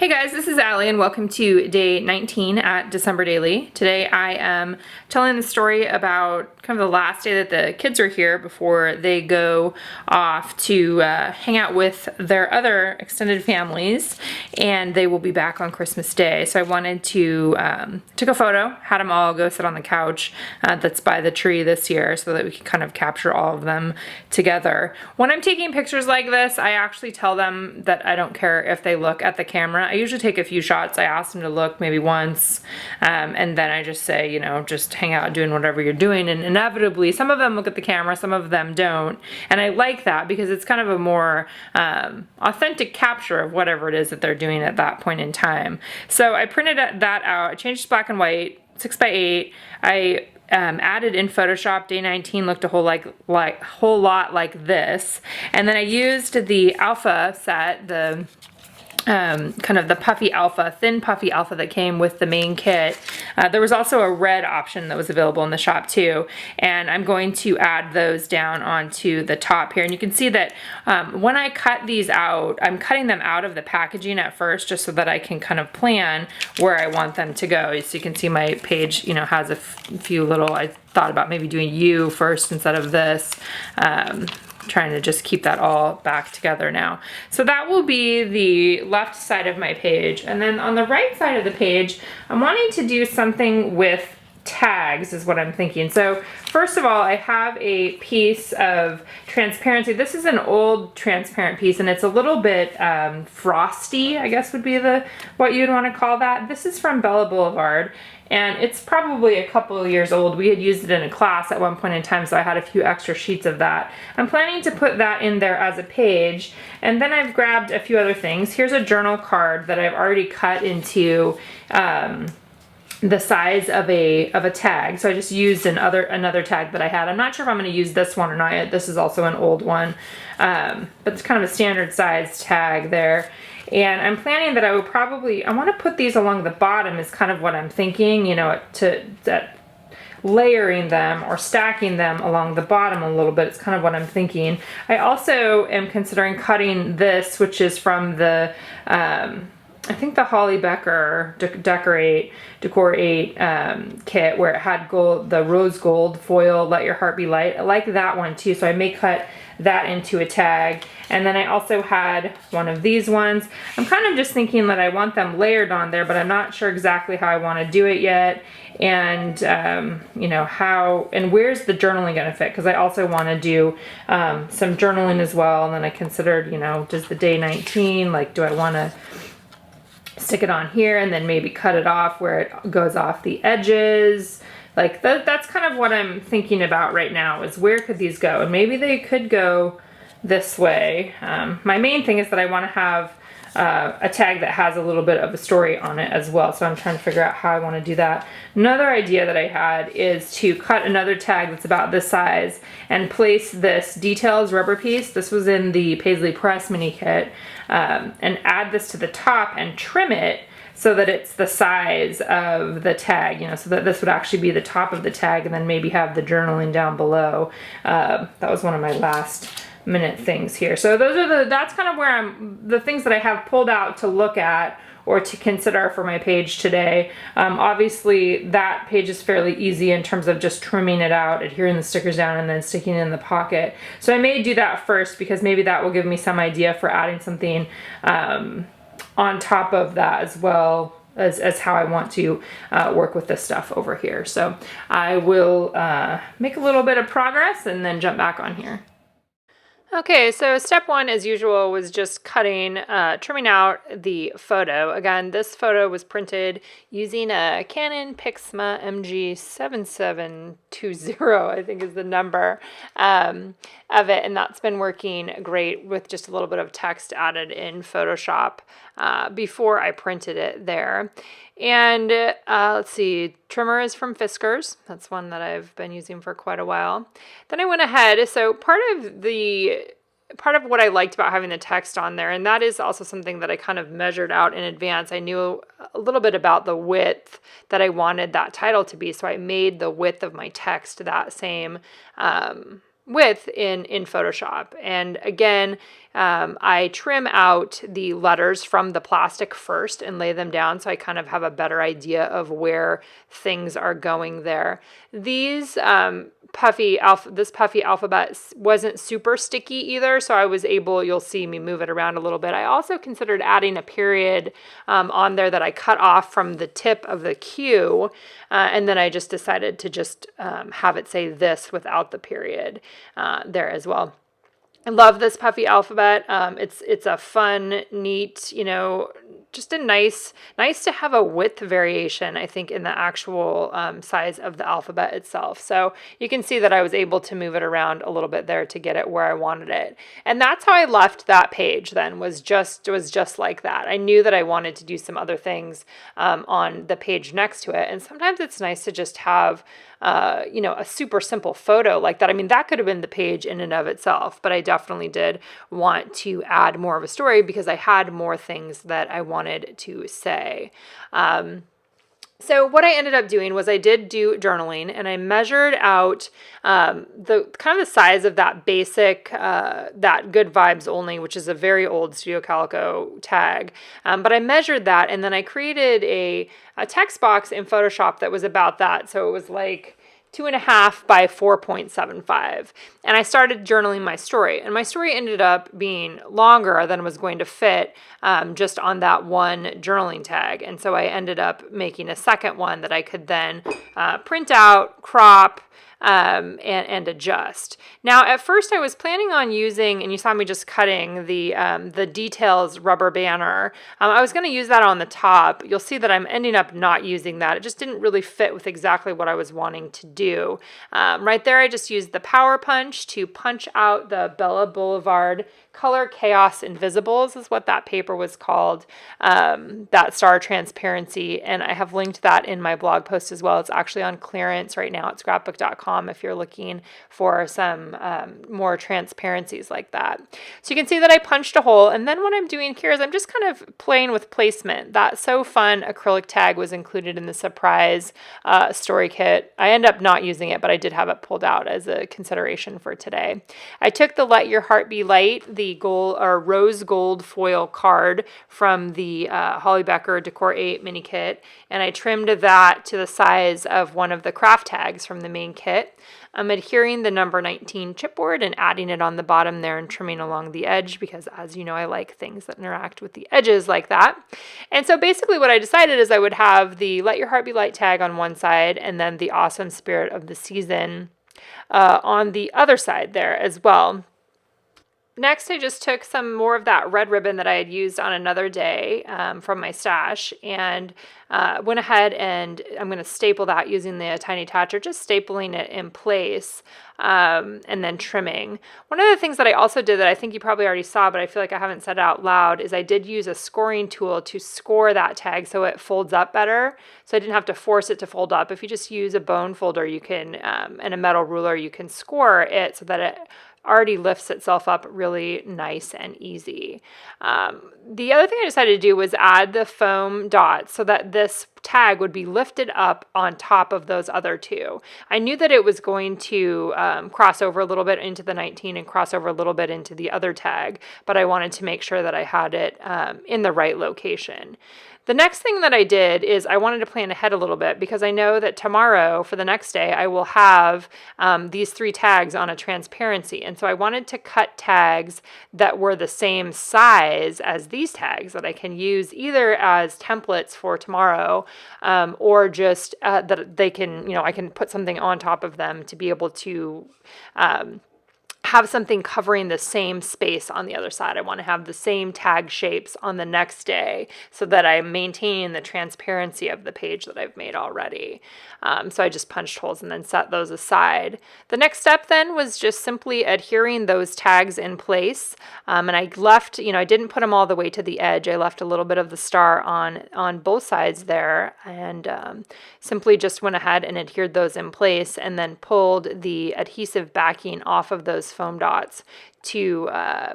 Hey guys, this is Allie and welcome to day 19 at December Daily. Today I am telling the story about kind of the last day that the kids are here before they go off to hang out with their other extended families, and they will be back on Christmas Day. So I wanted to took a photo, had them all go sit on the couch that's by the tree this year so that we can kind of capture all of them together. When I'm taking pictures like this, I actually tell them that I don't care if they look at the camera. I usually take a few shots. I ask them to look maybe once, and then I just say, you know, just hang out doing whatever you're doing. And inevitably, some of them look at the camera, some of them don't. And I like that because it's kind of a more authentic capture of whatever it is that they're doing at that point in time. So I printed that out. I changed it to black and white, 6x8. I added in Photoshop. Day 19 looked a whole lot like this. And then I used the alpha set, the kind of the puffy alpha, thin puffy alpha that came with the main kit. There was also a red option that was available in the shop too, and I'm going to add those down onto the top here. And you can see that when I cut these out, I'm cutting them out of the packaging at first just so that I can kind of plan where I want them to go. So you can see my page, you know, has a few little, I thought about maybe doing you first instead of this. Trying to just keep that all back together now. So that will be the left side of my page. And then on the right side of the page, I'm wanting to do something with tags is what I'm thinking. So first of all, I have a piece of transparency. This is an old transparent piece and it's a little bit frosty, I guess would be what you'd want to call that. This is from Bella Boulevard. And it's probably a couple of years old. We had used it in a class at one point in time, so I had a few extra sheets of that. I'm planning to put that in there as a page, and then I've grabbed a few other things. Here's a journal card that I've already cut into the size of a tag. So I just used another tag that I had. I'm not sure if I'm going to use this one or not yet. This is also an old one, but it's kind of a standard size tag there. And I'm planning that I want to put these along the bottom is kind of what I'm thinking, you know, layering them or stacking them along the bottom a little bit. It's kind of what I'm thinking. I also am considering cutting this, which is from the, I think the Holly Becker Decor 8 kit where it had the rose gold foil, Let Your Heart Be Light. I like that one too, so I may cut that into a tag. And then I also had one of these ones. I'm kind of just thinking that I want them layered on there, but I'm not sure exactly how I want to do it yet. And you know, how and where's the journaling going to fit, because I also want to do some journaling as well. And then I considered, you know, does the day 19, like, do I want to stick it on here and then maybe cut it off where it goes off the edges? Like that's kind of what I'm thinking about right now, is where could these go? And maybe they could go this way. My main thing is that I want to have a tag that has a little bit of a story on it as well. So I'm trying to figure out how I want to do that. Another idea that I had is to cut another tag that's about this size and place this details rubber piece. This was in the Paisley Press mini kit, and add this to the top and trim it so that it's the size of the tag, you know, so that this would actually be the top of the tag, and then maybe have the journaling down below. That was one of my last minute things here. So that's kind of where the things that I have pulled out to look at or to consider for my page today. Obviously that page is fairly easy in terms of just trimming it out, adhering the stickers down, and then sticking it in the pocket. So I may do that first because maybe that will give me some idea for adding something on top of that, as well as how I want to work with this stuff over here. So I will make a little bit of progress and then jump back on here. Okay, so step one, as usual, was just cutting, trimming out the photo. Again, this photo was printed using a Canon Pixma MG7720, I think is the number of it, and that's been working great with just a little bit of text added in Photoshop before I printed it there. And let's see, trimmer is from Fiskars. That's one that I've been using for quite a while. Then I went ahead, so part of what I liked about having the text on there, and that is also something that I kind of measured out in advance. I knew a little bit about the width that I wanted that title to be, so I made the width of my text that same width in Photoshop. And again, I trim out the letters from the plastic first and lay them down so I kind of have a better idea of where things are going there. These this puffy alphabet wasn't super sticky either, so I was able, you'll see me move it around a little bit. I also considered adding a period on there that I cut off from the tip of the Q, and then I just decided to just have it say this without the period there as well. I love this puffy alphabet. It's a fun, neat, just a nice to have a width variation, I think, in the actual size of the alphabet itself. So you can see that I was able to move it around a little bit there to get it where I wanted it. And that's how I left that page then, was just like that. I knew that I wanted to do some other things on the page next to it. And sometimes it's nice to just have a super simple photo like that. I mean, that could have been the page in and of itself, but I definitely did want to add more of a story because I had more things that I wanted to say. So what I ended up doing was I did do journaling, and I measured out the kind of the size of that basic, that Good Vibes Only, which is a very old Studio Calico tag. But I measured that, and then I created a text box in Photoshop that was about that. So it was like 2.5 by 4.75. And I started journaling my story. And my story ended up being longer than was going to fit just on that one journaling tag. And so I ended up making a second one that I could then print out, crop, and adjust. Now, at first I was planning on using, and you saw me just cutting the details rubber banner. I was going to use that on the top. You'll see that I'm ending up not using that. It just didn't really fit with exactly what I was wanting to do. Right there, I just used the Power Punch to punch out the Bella Boulevard Color Chaos Invisibles is what that paper was called, that Star Transparency, and I have linked that in my blog post as well. It's actually on clearance right now at scrapbook.com if you're looking for some more transparencies like that. So you can see that I punched a hole, and then what I'm doing here is I'm just kind of playing with placement. That So Fun acrylic tag was included in the surprise story kit. I end up not using it, but I did have it pulled out as a consideration for today. I took the Let Your Heart Be Light, the gold or rose gold foil card from the Holly Becker Decor 8 mini kit, and I trimmed that to the size of one of the craft tags from the main kit. I'm adhering the number 19 chipboard and adding it on the bottom there and trimming along the edge because, as you know, I like things that interact with the edges like that. And so basically what I decided is I would have the Let Your Heart Be Light tag on one side and then the Awesome Spirit of the Season on the other side there as well. Next, I just took some more of that red ribbon that I had used on another day from my stash and went ahead and I'm going to staple that using the Tiny Toucher, just stapling it in place and then trimming. One of the things that I also did that I think you probably already saw, but I feel like I haven't said it out loud, is I did use a scoring tool to score that tag so it folds up better. So I didn't have to force it to fold up. If you just use a bone folder, you can, and a metal ruler, you can score it so that it already lifts itself up really nice and easy. The other thing I decided to do was add the foam dots so that this tag would be lifted up on top of those other two. I knew that it was going to cross over a little bit into the 19 and cross over a little bit into the other tag, but I wanted to make sure that I had it in the right location. The next thing that I did is I wanted to plan ahead a little bit because I know that tomorrow for the next day I will have these 3 tags on a transparency, and so I wanted to cut tags that were the same size as these tags that I can use either as templates for tomorrow or just that they can, I can put something on top of them to be able to have something covering the same space on the other side. I want to have the same tag shapes on the next day so that I'm maintaining the transparency of the page that I've made already. So I just punched holes and then set those aside. The next step then was just simply adhering those tags in place. And I left, I didn't put them all the way to the edge. I left a little bit of the star on both sides there and simply just went ahead and adhered those in place and then pulled the adhesive backing off of those foam foam dots to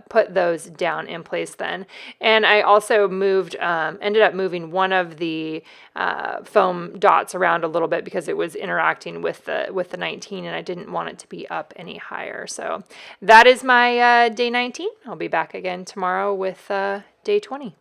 put those down in place then. And I also ended up moving one of the foam dots around a little bit because it was interacting with the 19 and I didn't want it to be up any higher. So that is my day 19. I'll be back again tomorrow with day 20.